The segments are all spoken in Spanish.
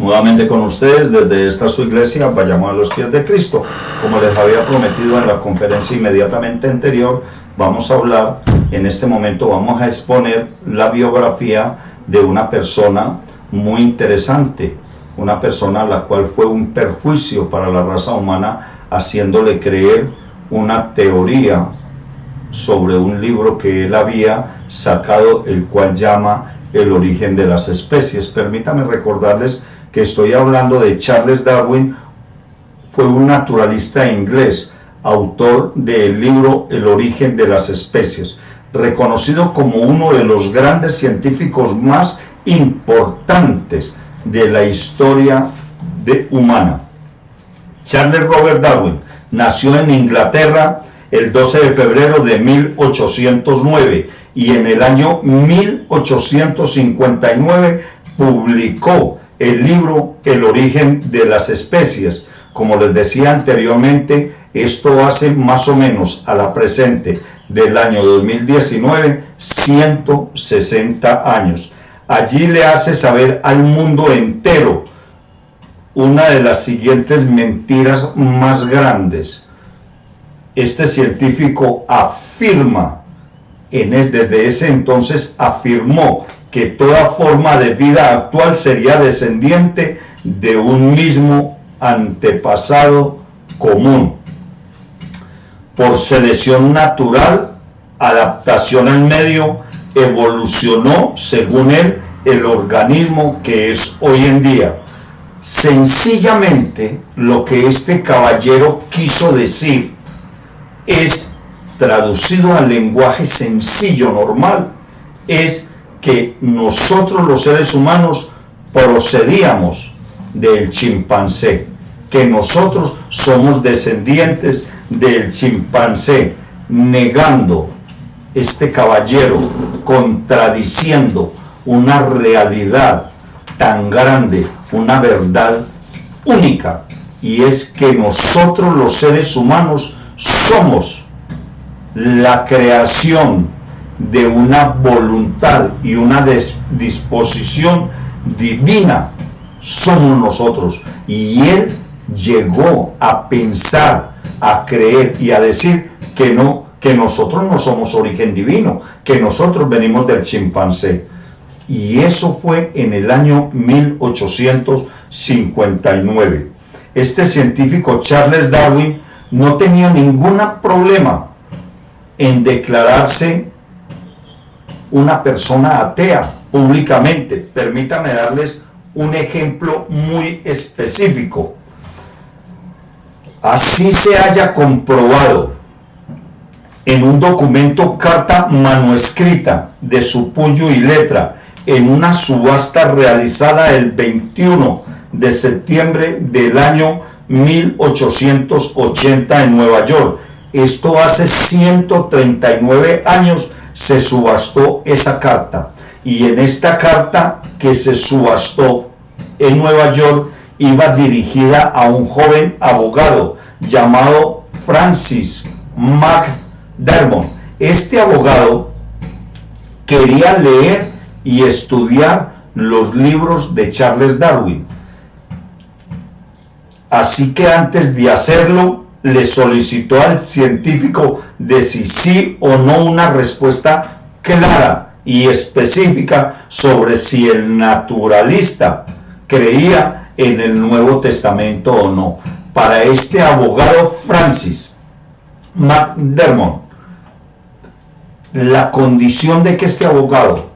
Nuevamente con ustedes desde esta su iglesia, Vayamos a los pies de Cristo. Como les había prometido en la conferencia inmediatamente anterior, vamos a hablar, en este momento vamos a exponer la biografía de una persona muy interesante, una persona a la cual fue un perjuicio para la raza humana, haciéndole creer una teoría sobre un libro que él había sacado, el cual llama El origen de las especies. Permítame recordarles que estoy hablando de Charles Darwin. Fue un naturalista inglés, autor del libro El origen de las especies, reconocido como uno de los grandes científicos más importantes de la historia humana. Charles Robert Darwin nació en Inglaterra el 12 de febrero de 1809 y en el año 1859 publicó el libro El origen de las especies. Como les decía anteriormente, esto hace más o menos a la presente del año 2019 160 años. Allí le hace saber al mundo entero una de las siguientes mentiras más grandes. Este científico afirma, desde ese entonces afirmó que toda forma de vida actual sería descendiente de un mismo antepasado común. Por selección natural, adaptación al medio, evolucionó, según él, el organismo que es hoy en día. Sencillamente, lo que este caballero quiso decir es, traducido al lenguaje sencillo, normal, es que nosotros los seres humanos procedíamos del chimpancé, que nosotros somos descendientes del chimpancé, negando este caballero, contradiciendo una realidad tan grande, una verdad única, y es que nosotros los seres humanos somos la creación de una voluntad y una disposición divina. Somos nosotros, y él llegó a pensar, a creer y a decir que no, que nosotros no somos origen divino, que nosotros venimos del chimpancé. Y eso fue en el año 1859. Este científico Charles Darwin no tenía ningún problema en declararse una persona atea públicamente. Permítanme darles un ejemplo muy específico. Así se haya comprobado en un documento, carta manuscrita de su puño y letra, en una subasta realizada el 21 de septiembre del año 1880 en Nueva York. Esto hace 139 años se subastó esa carta, y en esta carta que se subastó en Nueva York iba dirigida a un joven abogado llamado Francis McDermott. Este abogado quería leer y estudiar los libros de Charles Darwin, así que antes de hacerlo le solicitó al científico de si sí o no una respuesta clara y específica sobre si el naturalista creía en el Nuevo Testamento o no. Para este abogado Francis McDermott, la condición de que este abogado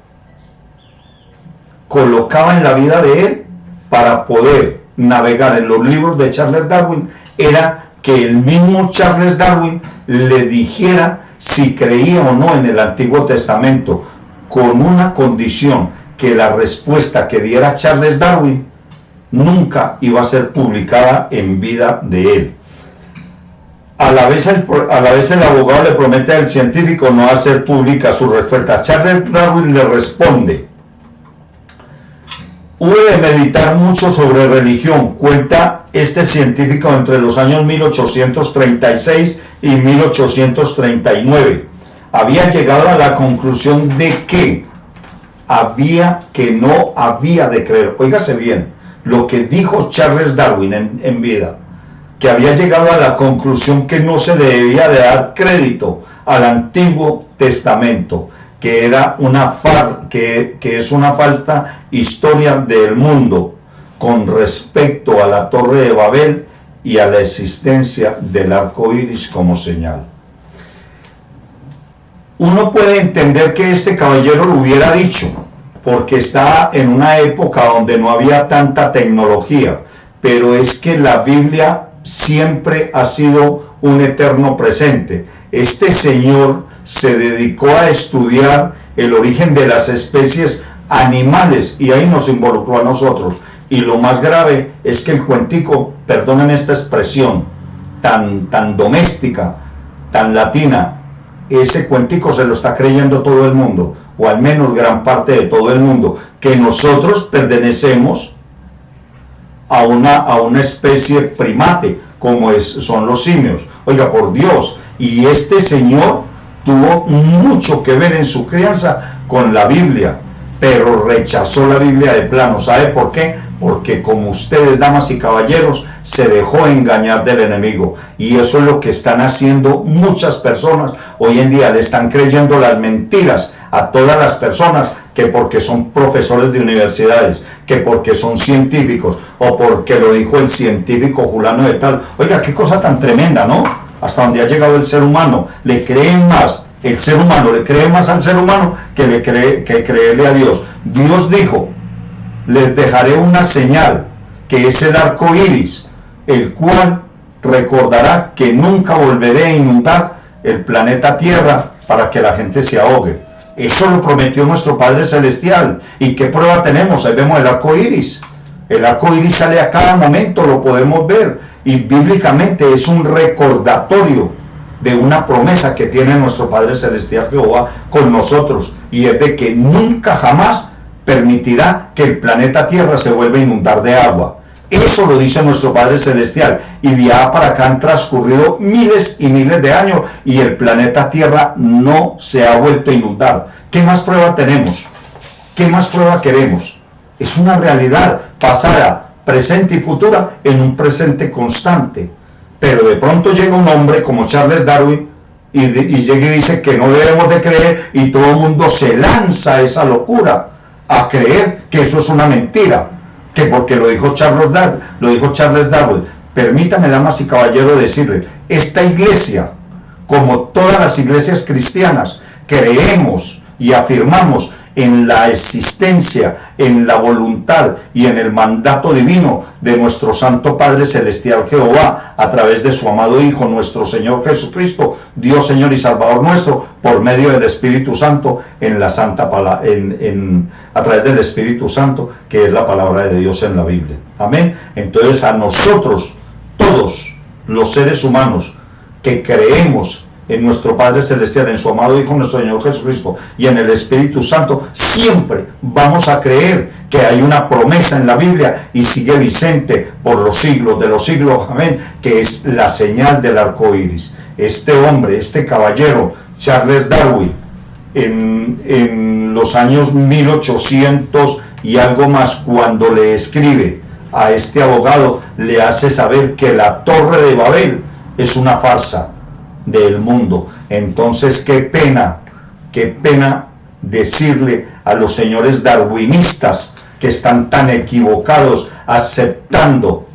colocaba en la vida de él para poder navegar en los libros de Charles Darwin era que el mismo Charles Darwin le dijera si creía o no en el Antiguo Testamento, con una condición: que la respuesta que diera Charles Darwin nunca iba a ser publicada en vida de él. A la vez el abogado le promete al científico no hacer pública su respuesta. Charles Darwin le responde: hube de meditar mucho sobre religión, cuenta este científico, entre los años 1836 y 1839. Había llegado a la conclusión de que no había de creer. Óigase bien lo que dijo Charles Darwin en vida, que había llegado a la conclusión que no se le debía de dar crédito al Antiguo Testamento, que era que es una falsa historia del mundo con respecto a la Torre de Babel y a la existencia del arco iris como señal. Uno puede entender que este caballero lo hubiera dicho, porque estaba en una época donde no había tanta tecnología, pero es que la Biblia siempre ha sido un eterno presente. Este señor se dedicó a estudiar el origen de las especies animales y ahí nos involucró a nosotros. Y lo más grave es que el cuentico, perdonen esta expresión tan doméstica, tan latina, ese cuentico se lo está creyendo todo el mundo, o al menos gran parte de todo el mundo, que nosotros pertenecemos a una especie primate, como son los simios. Oiga, por Dios, y este señor tuvo mucho que ver en su crianza con la Biblia, pero rechazó la Biblia de plano. ¿Sabe por qué? Porque como ustedes, damas y caballeros, se dejó engañar del enemigo, y eso es lo que están haciendo muchas personas hoy en día. Le están creyendo las mentiras a todas las personas, que porque son profesores de universidades, que porque son científicos, o porque lo dijo el científico fulano de tal. Oiga, qué cosa tan tremenda, ¿no? Hasta donde ha llegado el ser humano. Le creen más, el ser humano le cree más al ser humano que creerle a Dios. Dios dijo: les dejaré una señal, que es el arco iris, el cual recordará que nunca volveré a inundar el planeta Tierra para que la gente se ahogue. Eso lo prometió nuestro Padre Celestial. ¿Y qué prueba tenemos? Ahí vemos el arco iris. El arco iris sale a cada momento, lo podemos ver. Y bíblicamente es un recordatorio de una promesa que tiene nuestro Padre Celestial Jehová con nosotros. Y es de que nunca jamás permitirá que el planeta Tierra se vuelva a inundar de agua. Eso lo dice nuestro Padre Celestial, y de allá para acá han transcurrido miles y miles de años y el planeta Tierra no se ha vuelto a inundar. ¿Qué más prueba tenemos? ¿Qué más prueba queremos? Es una realidad pasada, presente y futura en un presente constante. Pero de pronto llega un hombre como Charles Darwin y llega y dice que no debemos de creer, y todo el mundo se lanza a esa locura, a creer que eso es una mentira, que porque lo dijo Charles Darwin. Permítame, damas y caballeros, decirle, esta iglesia, como todas las iglesias cristianas, creemos y afirmamos en la existencia, en la voluntad y en el mandato divino de nuestro Santo Padre Celestial Jehová, a través de su amado Hijo, nuestro Señor Jesucristo, Dios Señor y Salvador nuestro, por medio del Espíritu Santo, en la santa palabra, a través del Espíritu Santo, que es la palabra de Dios en la Biblia. Amén. Entonces, a nosotros, todos los seres humanos que creemos en nuestro Padre Celestial, en su amado Hijo, nuestro Señor Jesucristo, y en el Espíritu Santo, siempre vamos a creer que hay una promesa en la Biblia y sigue vigente por los siglos de los siglos, amén, que es la señal del arco iris. Este hombre, este caballero, Charles Darwin, en los años 1800 y algo más, cuando le escribe a este abogado, le hace saber que la Torre de Babel es una farsa del mundo. Entonces, qué pena decirle a los señores darwinistas que están tan equivocados aceptando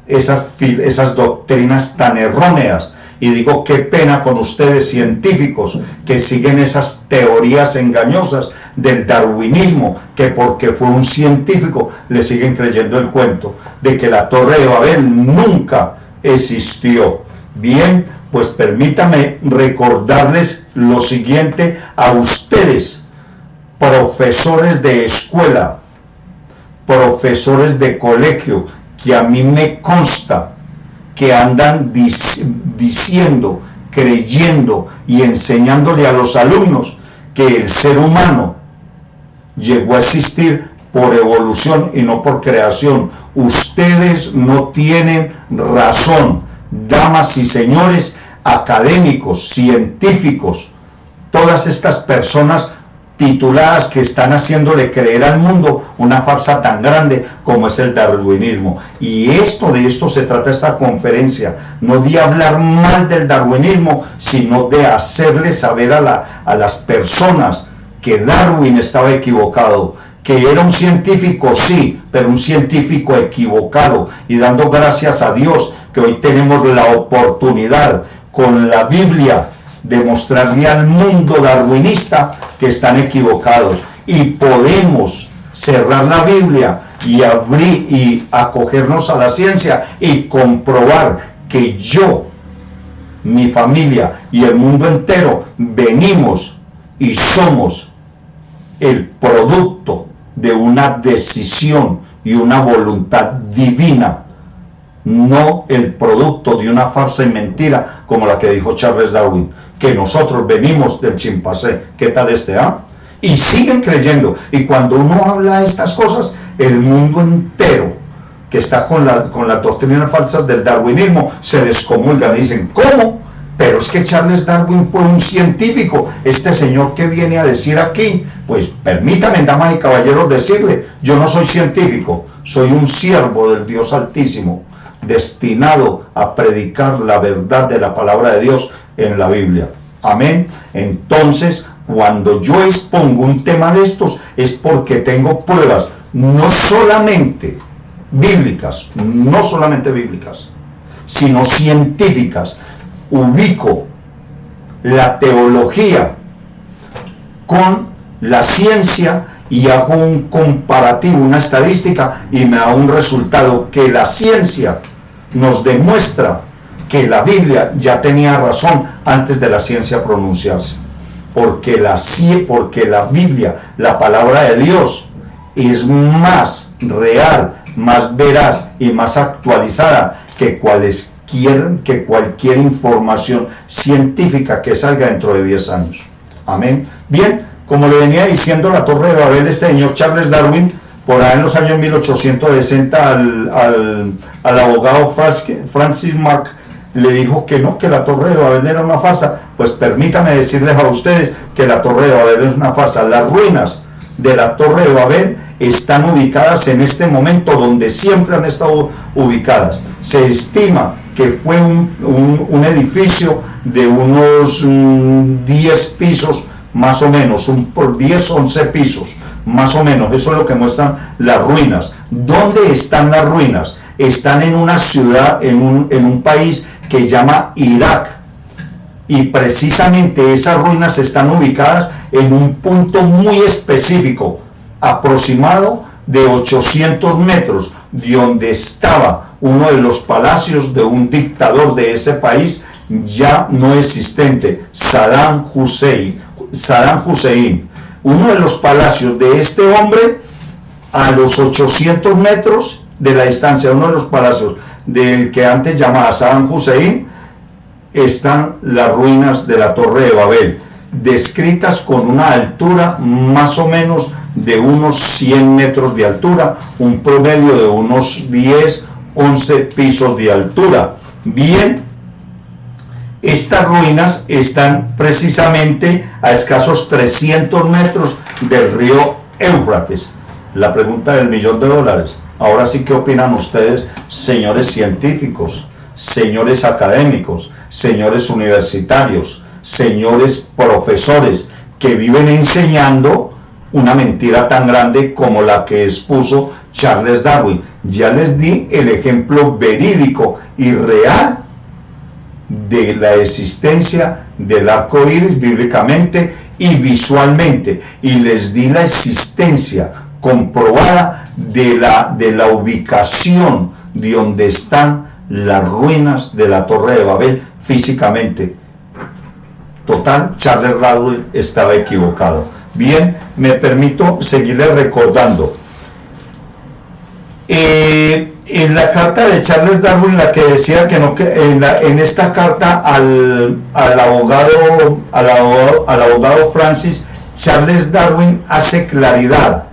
esas doctrinas tan erróneas. Y digo, qué pena con ustedes, científicos, que siguen esas teorías engañosas del darwinismo, que porque fue un científico le siguen creyendo el cuento de que la Torre de Babel nunca existió. Bien, pues permítame recordarles lo siguiente a ustedes, profesores de escuela, profesores de colegio, que a mí me consta que andan diciendo, creyendo y enseñándole a los alumnos que el ser humano llegó a existir por evolución y no por creación. Ustedes no tienen razón, damas y señores académicos, científicos. Todas estas personas tituladas que están haciéndole creer al mundo una farsa tan grande como es el darwinismo. Y de esto se trata esta conferencia, no de hablar mal del darwinismo, sino de hacerle saber a las personas que Darwin estaba equivocado, que era un científico, sí, pero un científico equivocado, y dando gracias a Dios que hoy tenemos la oportunidad con la Biblia de mostrarle al mundo darwinista que están equivocados, y podemos cerrar la Biblia y abrir y acogernos a la ciencia y comprobar que yo, mi familia y el mundo entero venimos y somos el producto de una decisión y una voluntad divina, no el producto de una farsa y mentira como la que dijo Charles Darwin, que nosotros venimos del chimpancé. ¿Qué tal y siguen creyendo, y cuando uno habla de estas cosas, el mundo entero que está con las doctrinas falsas del darwinismo se descomulgan y dicen, ¿cómo? Pero es que Charles Darwin fue un científico. Este señor que viene a decir aquí, pues permítame, damas y caballeros, decirle, yo no soy científico, soy un siervo del Dios Altísimo, destinado a predicar la verdad de la palabra de Dios en la Biblia. Amén. Entonces, cuando yo expongo un tema de estos, es porque tengo pruebas, no solamente bíblicas, sino científicas. Ubico la teología con la ciencia y hago un comparativo, una estadística, y me da un resultado que la ciencia nos demuestra que la Biblia ya tenía razón antes de la ciencia pronunciarse, porque la Biblia, la palabra de Dios, es más real, más veraz y más actualizada que cualquier información científica que salga dentro de 10 años. Amén. Bien, como le venía diciendo, la Torre de Babel, este señor Charles Darwin, por ahí en los años 1860, al abogado Francis Mark le dijo que no, que la Torre de Babel era una farsa. Pues permítame decirles a ustedes que la Torre de Babel es una farsa. Las ruinas de la Torre de Babel están ubicadas en este momento donde siempre han estado ubicadas. Se estima que fue un edificio de unos 10 pisos, más o menos, por 10, 11 pisos, más o menos. Eso es lo que muestran las ruinas. ¿Dónde están las ruinas? Están en una ciudad, en un país que llama Irak, y precisamente esas ruinas están ubicadas en un punto muy específico, aproximado de 800 metros, de donde estaba uno de los palacios de un dictador de ese país ya no existente, Saddam Hussein. Uno de los palacios de este hombre, a los 800 metros de la distancia, uno de los palacios del que antes llamaba Saddam Hussein, están las ruinas de la Torre de Babel, descritas con una altura más o menos de unos 100 metros de altura, un promedio de unos 10, 11 pisos de altura. Bien, estas ruinas están precisamente a escasos 300 metros del río Éufrates. La pregunta del $1.000.000. Ahora sí, ¿qué opinan ustedes, señores científicos, señores académicos, señores universitarios, señores profesores que viven enseñando una mentira tan grande como la que expuso Charles Darwin? Ya les di el ejemplo verídico y real de la existencia del arco iris bíblicamente y visualmente, y les di la existencia comprobada de la ubicación de donde están las ruinas de la Torre de Babel físicamente. Total, Charles Darwin estaba equivocado. Bien, me permito seguirle recordando. En la carta de Charles Darwin, la que decía que no, en esta carta al abogado Francis, Charles Darwin hace claridad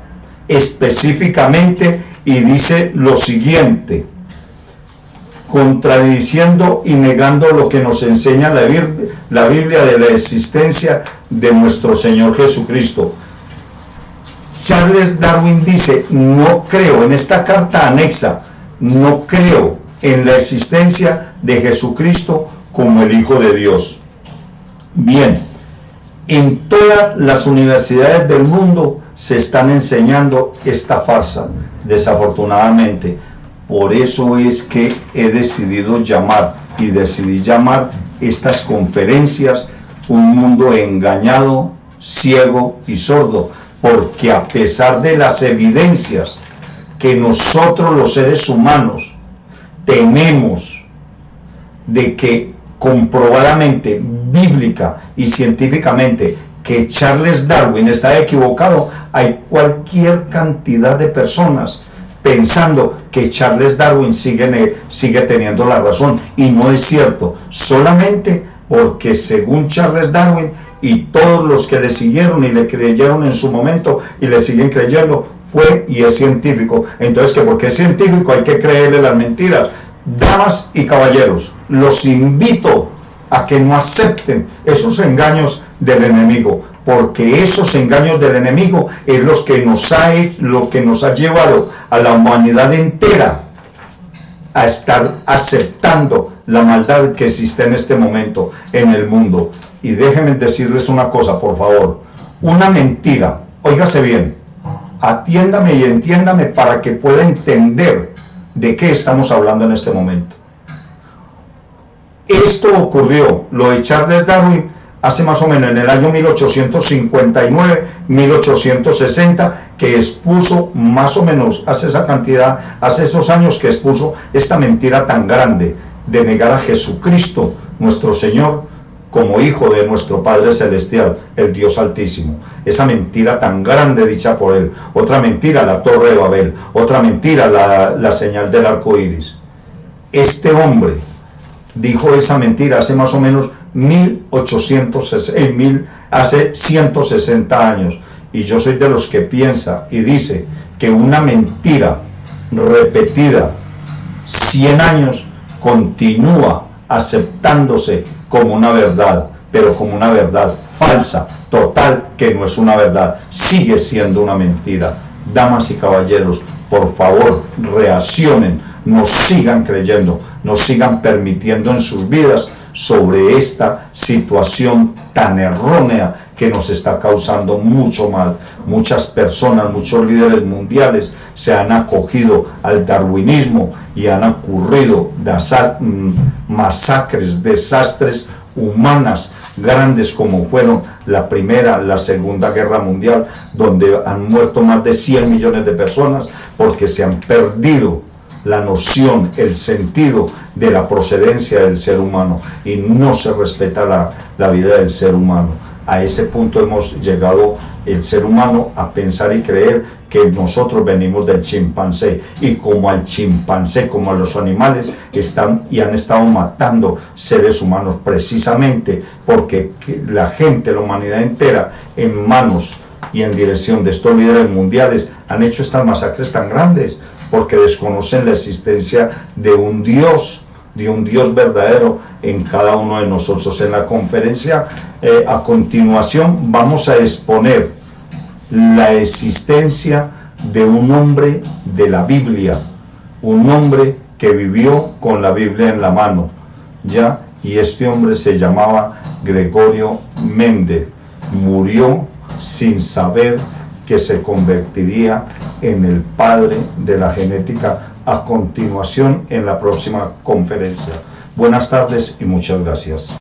específicamente y dice lo siguiente, contradiciendo y negando lo que nos enseña la Biblia de la existencia de nuestro Señor Jesucristo. Charles Darwin dice, no creo, en esta carta anexa, no creo en la existencia de Jesucristo como el Hijo de Dios. Bien, en todas las universidades del mundo se están enseñando esta farsa, desafortunadamente. Por eso es que he decidido llamar, y decidí llamar estas conferencias, Un mundo engañado, ciego y sordo, porque a pesar de las evidencias que nosotros los seres humanos tenemos de que comprobadamente, bíblica y científicamente, que Charles Darwin está equivocado, hay cualquier cantidad de personas pensando que Charles Darwin sigue teniendo la razón, y no es cierto, solamente porque según Charles Darwin y todos los que le siguieron y le creyeron en su momento y le siguen creyendo, fue y es científico. Entonces, que porque es científico hay que creerle las mentiras. Damas y caballeros, los invito a que no acepten esos engaños del enemigo, porque esos engaños del enemigo es lo que nos ha llevado a la humanidad entera a estar aceptando la maldad que existe en este momento en el mundo. Y déjenme decirles una cosa, por favor. Una mentira, óigase bien, atiéndame y entiéndame para que pueda entender de qué estamos hablando en este momento. Esto ocurrió, lo de Charles Darwin, hace más o menos en el año 1859, 1860, que expuso más o menos hace esos años que expuso esta mentira tan grande de negar a Jesucristo, nuestro Señor, como hijo de nuestro Padre Celestial, el Dios Altísimo. Esa mentira tan grande dicha por él. Otra mentira, la Torre de Babel. Otra mentira, la señal del arco iris. Este hombre dijo esa mentira hace más o menos hace 160 años. Y yo soy de los que piensa y dice que una mentira repetida 100 años continúa aceptándose como una verdad, pero como una verdad falsa, total, que no es una verdad, sigue siendo una mentira. Damas y caballeros, por favor, reaccionen, no sigan creyendo, no sigan permitiendo en sus vidas sobre esta situación tan errónea que nos está causando mucho mal. Muchas personas, muchos líderes mundiales se han acogido al darwinismo y han ocurrido masacres, desastres humanas grandes, como fueron la Primera, la Segunda Guerra Mundial, donde han muerto más de 100 millones de personas porque se han perdido la noción, el sentido de la procedencia del ser humano, y no se respeta la vida del ser humano. A ese punto hemos llegado el ser humano a pensar y creer que nosotros venimos del chimpancé, y como al chimpancé, como a los animales, han estado matando seres humanos precisamente porque la gente, la humanidad entera, en manos y en dirección de estos líderes mundiales, han hecho estas masacres tan grandes porque desconocen la existencia de un Dios verdadero en cada uno de nosotros. En la conferencia a continuación vamos a exponer la existencia de un hombre de la Biblia, un hombre que vivió con la Biblia en la mano, ¿ya? Y este hombre se llamaba Gregorio Mendel. Murió sin saber que se convertiría en el padre de la genética, a continuación en la próxima conferencia. Buenas tardes y muchas gracias.